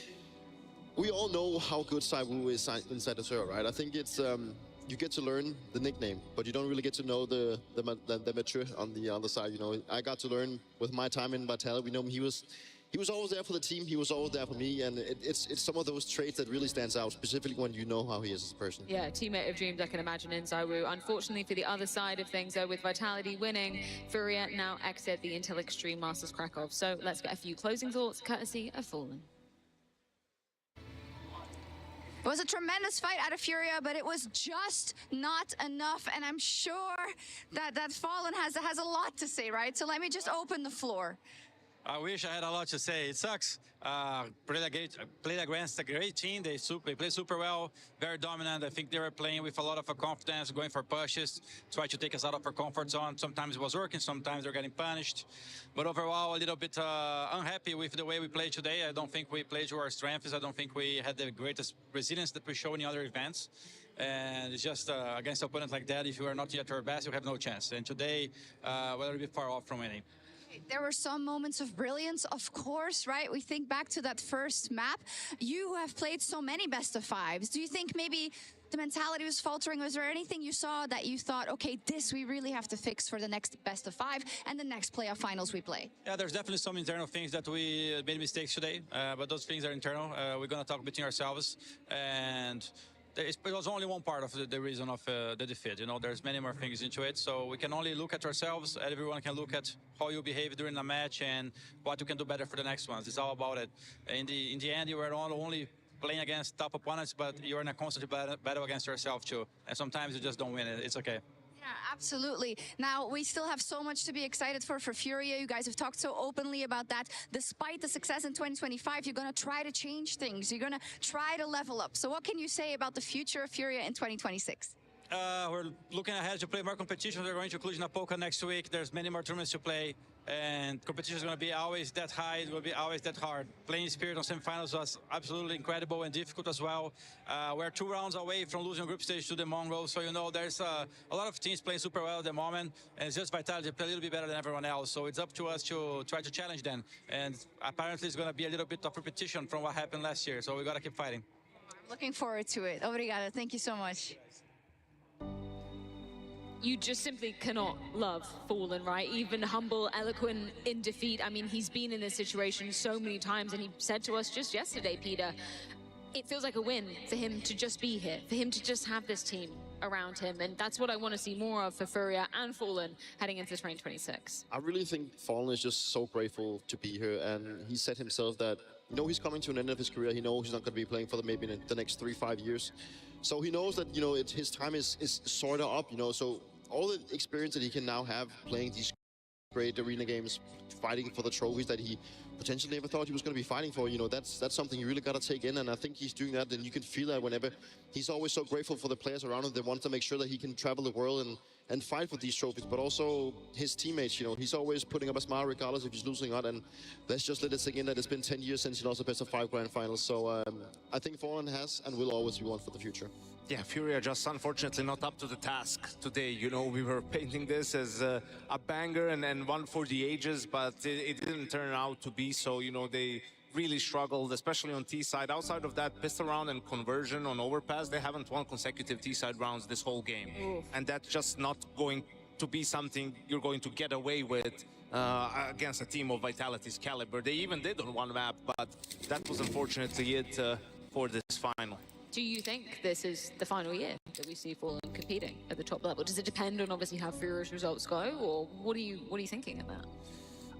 we all know how good Zywoo is inside the server, right? I think it's you get to learn the nickname, but you don't really get to know the mature on the other side. You know, I got to learn with my time in Vitality. We know he he was always there for the team. He was always there for me, and it's some of those traits that really stands out, specifically when you know how he is as a person. Yeah, teammate of dreams, I can imagine, in ZywOo. Unfortunately, for the other side of things, though, with Vitality winning, Furia now exit the Intel Extreme Masters Krakow. So let's get a few closing thoughts, courtesy of Fallen. It was a tremendous fight out of Furia, but it was just not enough, and I'm sure that Fallen has a lot to say, right? So let me just open the floor. I wish I had a lot to say. It sucks. Played against a great team. They played super well, very dominant. I think they were playing with a lot of confidence, going for pushes, try to take us out of our comfort zone. Sometimes it was working, sometimes they're getting punished. But overall, a little bit unhappy with the way we played today. I don't think we played to our strengths. I don't think we had the greatest resilience that we show in other events. And it's just against an opponent like that, if you are not at your best, you have no chance. And today, we're a little bit far off from winning. There were some moments of brilliance, of course, right? We think back to that first map. You have played so many best of fives. Do you think maybe the mentality was faltering? Was there anything you saw that you thought, okay, this we really have to fix for the next best of five and the next playoff finals we play? Yeah, there's definitely some internal things that we made mistakes today, but those things are internal. We're going to talk between ourselves, and it was only one part of the reason of the defeat. You know, there's many more things into it, so we can only look at ourselves. Everyone can look at how you behave during a match and what you can do better for the next ones. It's all about it. In the end, you are not only playing against top opponents, but you're in a constant battle against yourself too. And sometimes you just don't win it. It's okay. Yeah, absolutely. Now, we still have so much to be excited for Furia. You guys have talked so openly about that. Despite the success in 2025, you're going to try to change things. You're going to try to level up. So what can you say about the future of Furia in 2026? We're looking ahead to play more competitions. We're going to Cluj-Napoca next week. There's many more tournaments to play, and competition is going to be always that high. It will be always that hard. Playing Spirit on semifinals was absolutely incredible and difficult as well. We're 2 rounds away from losing group stage to the Mongols, so you know there's a lot of teams playing super well at the moment, and it's just Vitality play a little bit better than everyone else. So it's up to us to try to challenge them, and apparently it's going to be a little bit of repetition from what happened last year. So we got to keep fighting. I'm looking forward to it. Obrigada. Thank you so much. You just simply cannot love Fallen, right? Even humble, eloquent in defeat. I mean, he's been in this situation so many times, and he said to us just yesterday, Peter, it feels like a win for him to just be here, for him to just have this team around him, and that's what I want to see more of for Furia and Fallen heading into 2026. I really think Fallen is just so grateful to be here, and he said himself that, you know, he's coming to an end of his career. He knows he's not going to be playing for maybe in the next 3-5 years. So he knows that, you know, his time is sort of up, you know, so all the experience that he can now have playing these great arena games, fighting for the trophies that he potentially never thought he was going to be fighting for, you know, that's something you really got to take in, and I think he's doing that, and you can feel that whenever he's always so grateful for the players around him. They want to make sure that he can travel the world and fight for these trophies, but also his teammates, you know, he's always putting up a smile regardless if he's losing or not, and let's just let it sink in that it's been 10 years since he lost the best of 5 grand finals, so I think Fallen has and will always be one for the future. Yeah, Furia just unfortunately not up to the task today. You know, we were painting this as a banger and one for the ages, but it didn't turn out to be so. You know, they really struggled, especially on T-side. Outside of that pistol round and conversion on overpass, they haven't won consecutive T-side rounds this whole game. Oof. And that's just not going to be something you're going to get away with against a team of Vitality's caliber. They even did on one map, but that was unfortunately it for this final. Do you think this is the final year that we see Fallen competing at the top level? Does it depend on obviously how Furia's results go, or what are you thinking of that?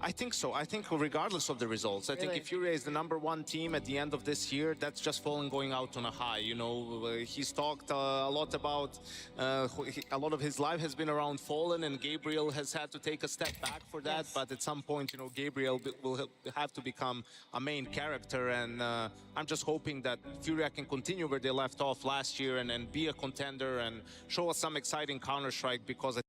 I think so. I think regardless of the results, I think if Furia is the #1 team at the end of this year, that's just Fallen going out on a high. You know, he's talked a lot about, a lot of his life has been around Fallen, and Gabriel has had to take a step back for that. Yes. But at some point, you know, Gabriel will have to become a main character, and I'm just hoping that Furia can continue where they left off last year and be a contender and show us some exciting Counter-Strike, because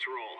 Let's roll.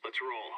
Let's roll.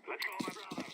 Let's go, my brother.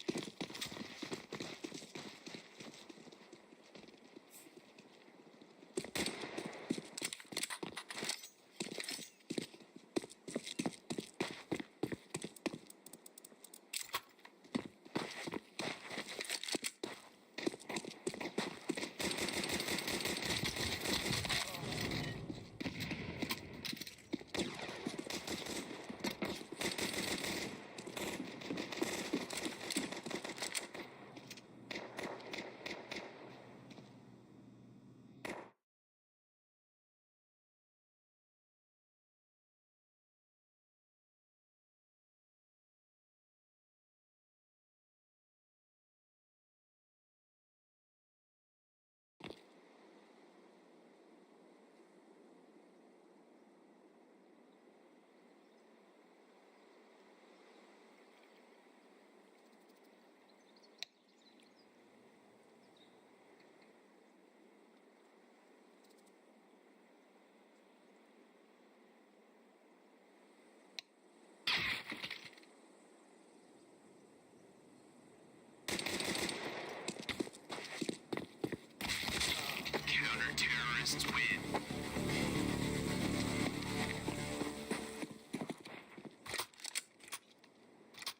Counter-terrorists win.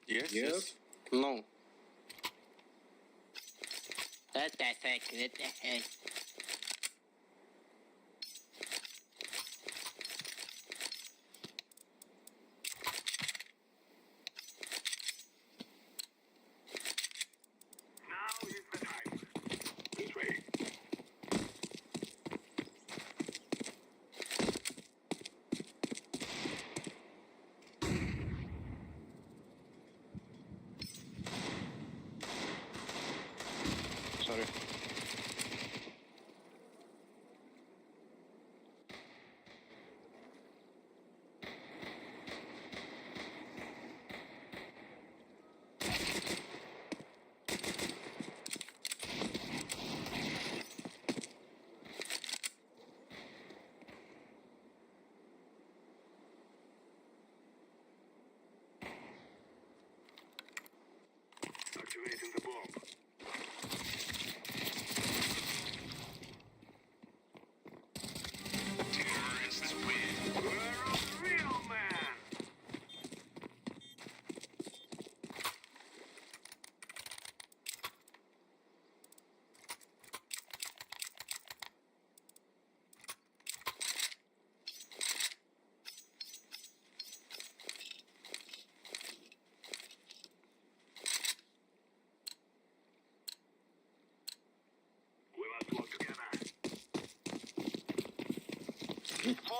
Yes? No. What the heck? What the heck? Now is the time. This way. Sorry. Activating the bomb.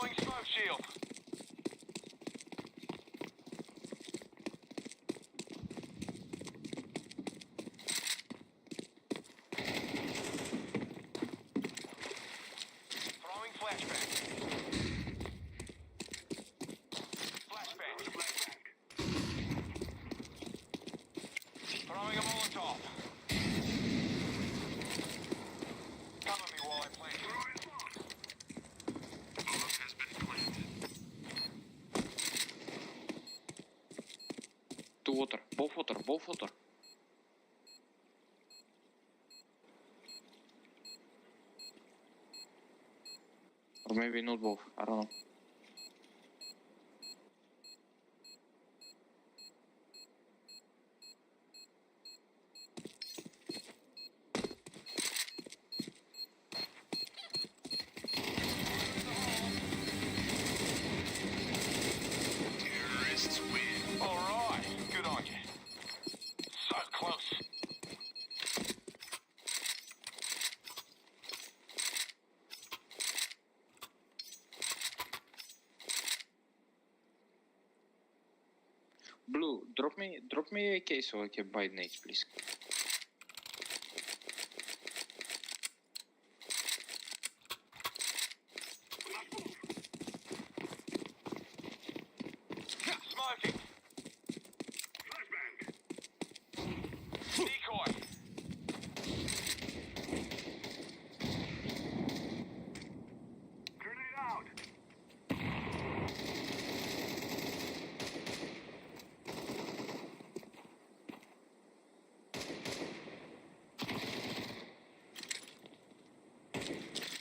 Throwing smoke shield. Throwing flashbang. Flashbang. Throwing a Molotov. Cover me while I plant. Bomb has been planted. Two water, both water, both water. Or maybe not both, I don't know. Terrorists win. All right, good on you. So close. Blue, drop me a case so I can buy nades, please. Smoking. Decoy. Grenade out.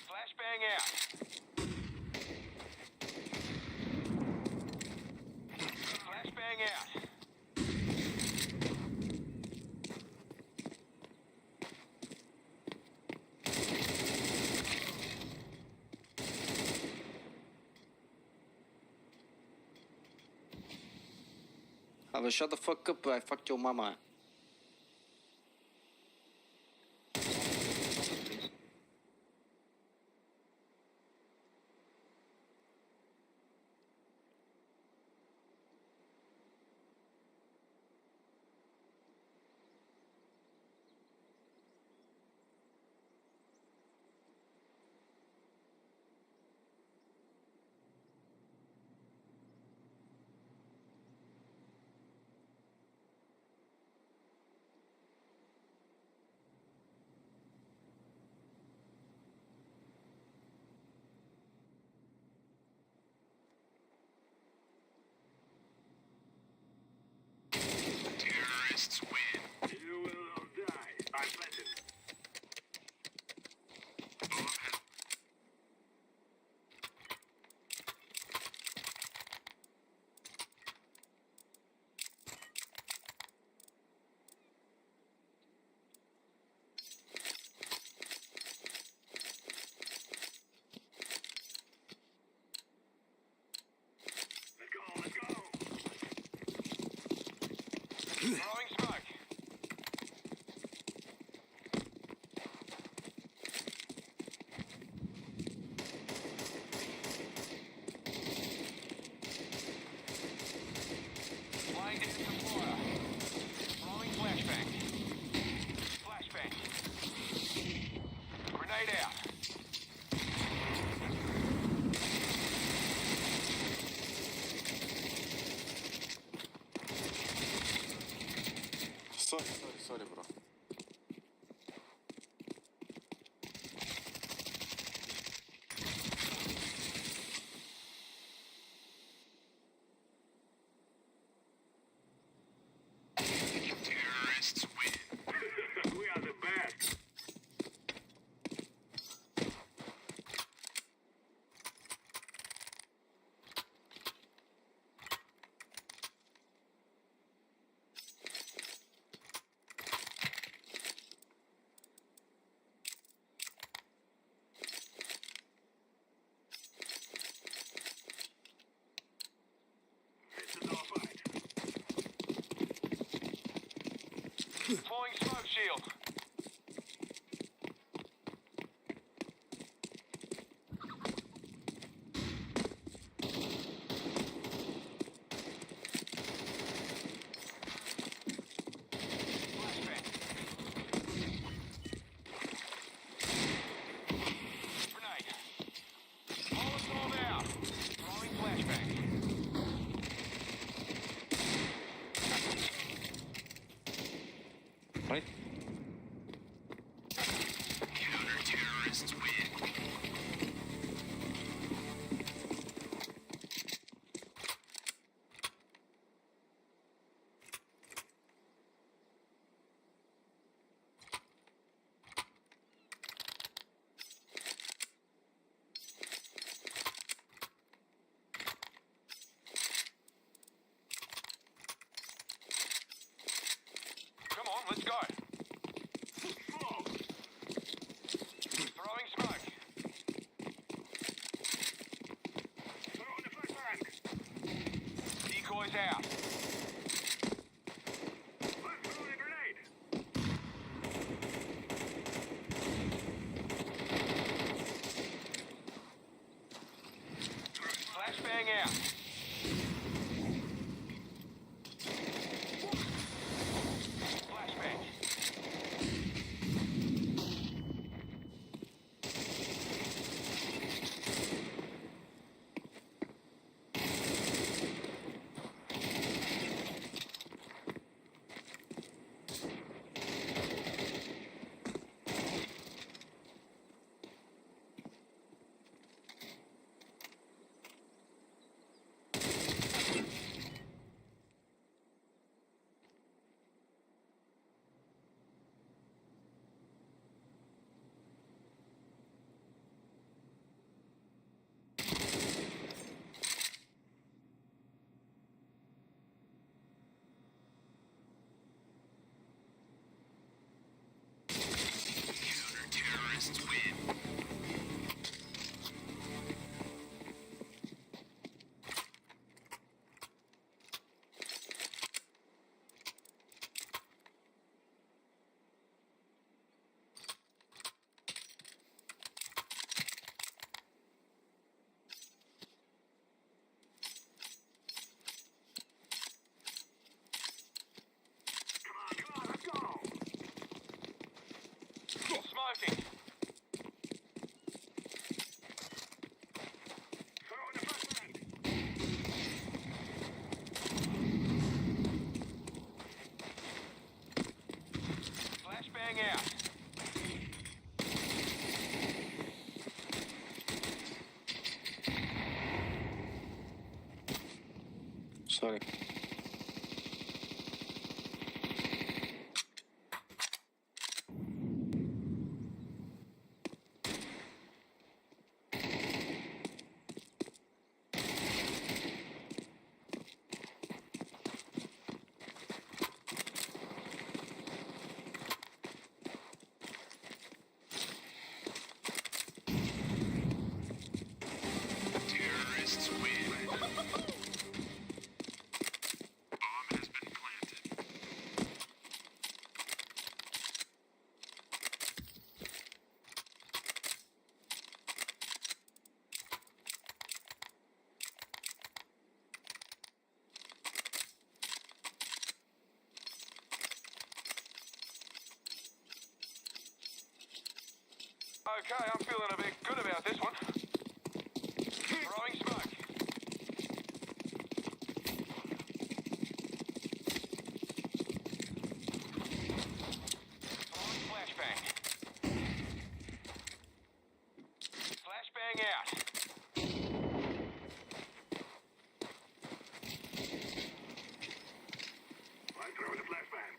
Flashbang out. Flashbang out. I will shut the fuck up, I fucked your mama. Terrorists win. You will all die. I planted. Bomb has Let's go. Throwing smoke. Blind into the fire. Throwing flashbang. Flashbang. Grenade out. Sorry, bro. Terrorists win. We are the best. Deploying smoke shield. Right? Counter-terrorists win. Come on, let's go. Throwing smoke. Decoys out. Flashbang out. Flashbang. Counter-terrorists win. Smoking. Flashbang out. Sorry. Terrorists win. Bomb has been planted. Okay, I'm feeling a bit good about this one. Throwing smoke. Throwing flashbang. Flashbang out. I'm throwing a flashbang.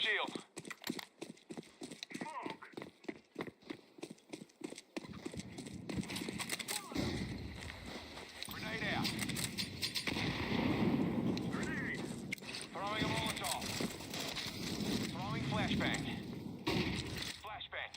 shield. Grenade out. Grenade. Throwing a Molotov. Throwing flashbang. Flashbang.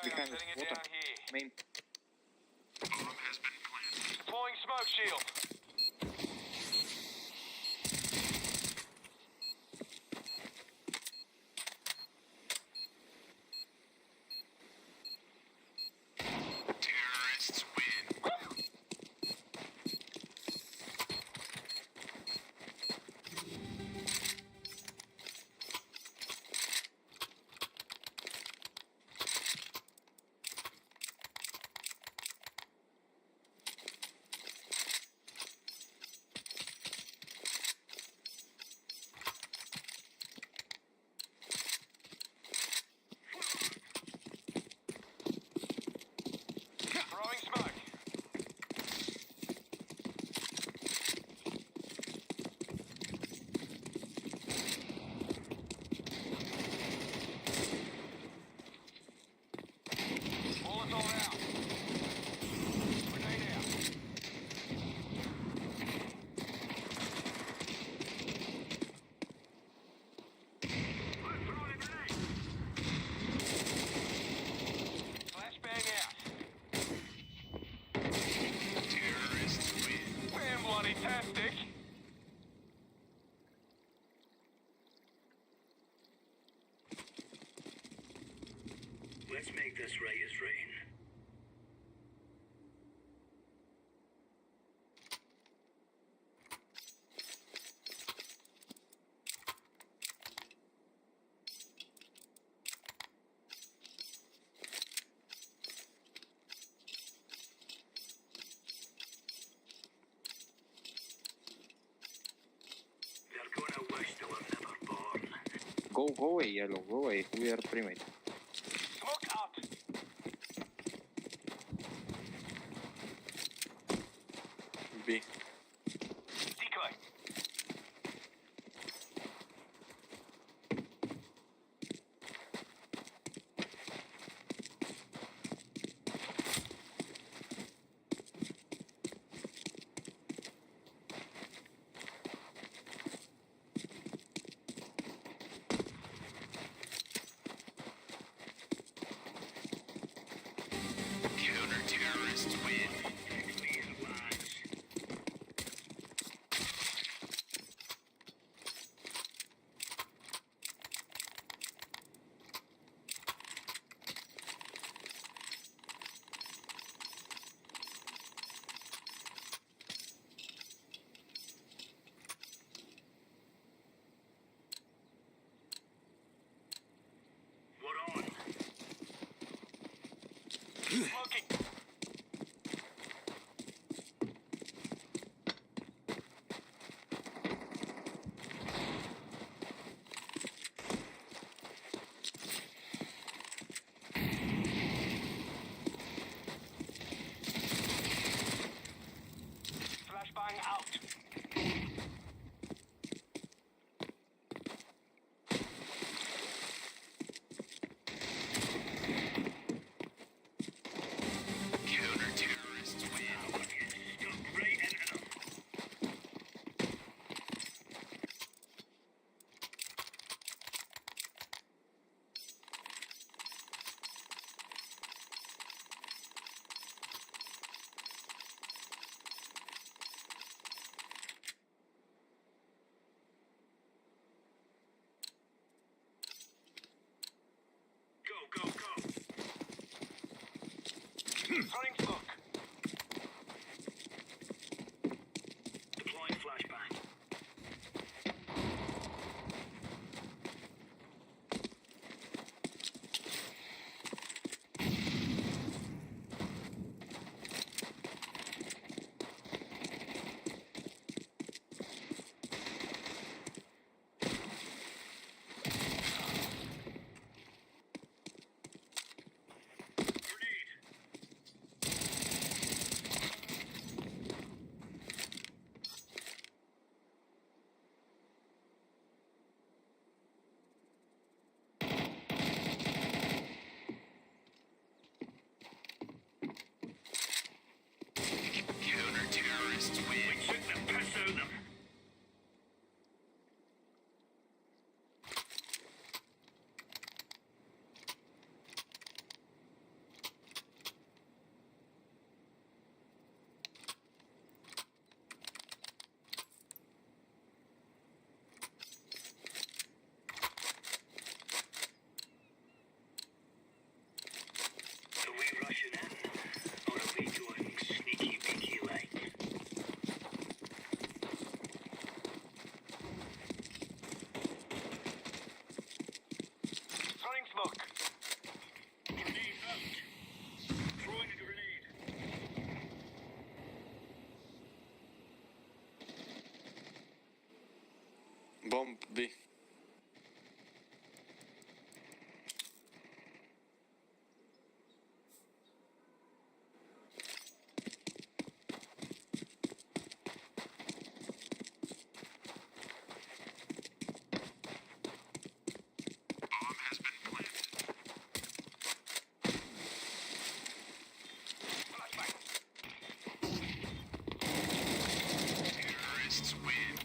Behind us, water. Main. Deploying smoke shield. Terrorists win. Throwing smoke. Molotov out. Grenade out. Flashbang out. Terrorists win. We're bloody tastic. Let's make this riotous rain. They're gonna wish they were never born. Go away, yellow. Go away. We are primate. Smoke out. B. Decoy. Counter-terrorists win. We're on. Smoking. Flashbang out. Counter-terrorists win. Stuck right into them. Throwing smoke. Deploying flashbang. Counter-terrorists win. We took the piss out of them. Are we rushing in? Or are we going sneaky beaky like? Throwing smoke. Grenade out. Throwing a grenade. Bomb B. Terrorists win.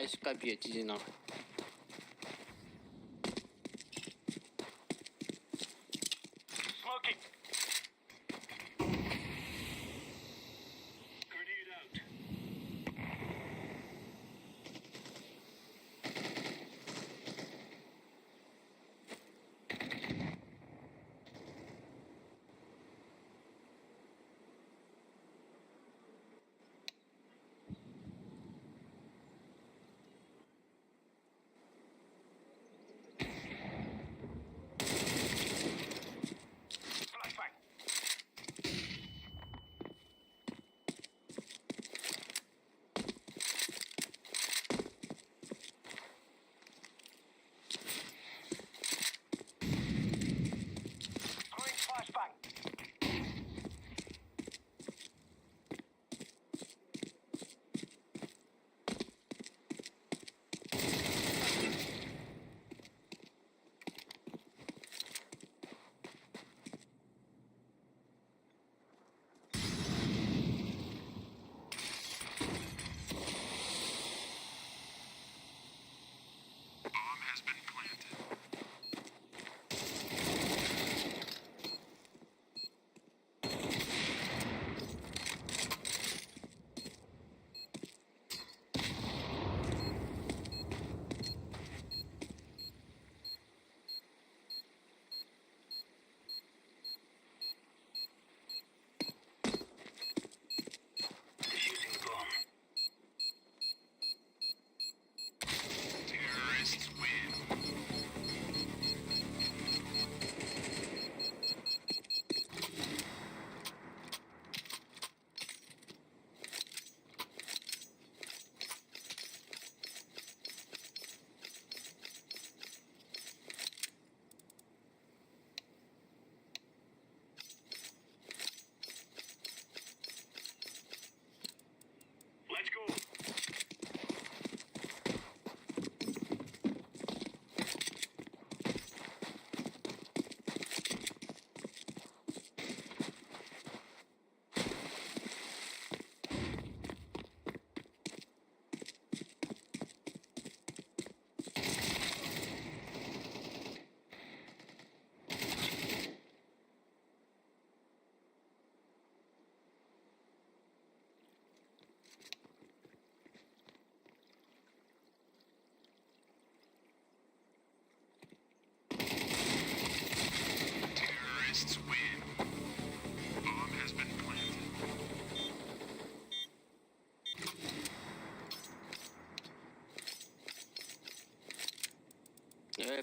Ice Skype也 GG now. Smoking. Grenade out. Flashbang. Throwing flashbang. Bomb has been planted. Defusing the bomb. Terrorists win. Let's go. Terrorists win. Bomb has been planted.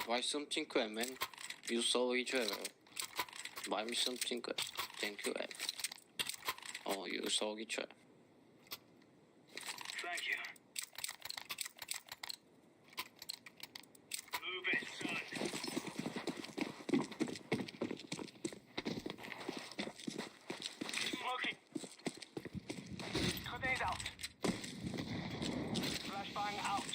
Buy something quick, man. You saw each other. Buy me something quick. Thank you, Oh, you saw each other. Thank you. Move it, son. Smoking. Grenade out. Flashbang out.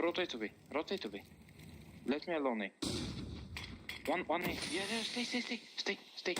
rotate to B. Rotate to B. Let me alone A. One A. Yeah, stay.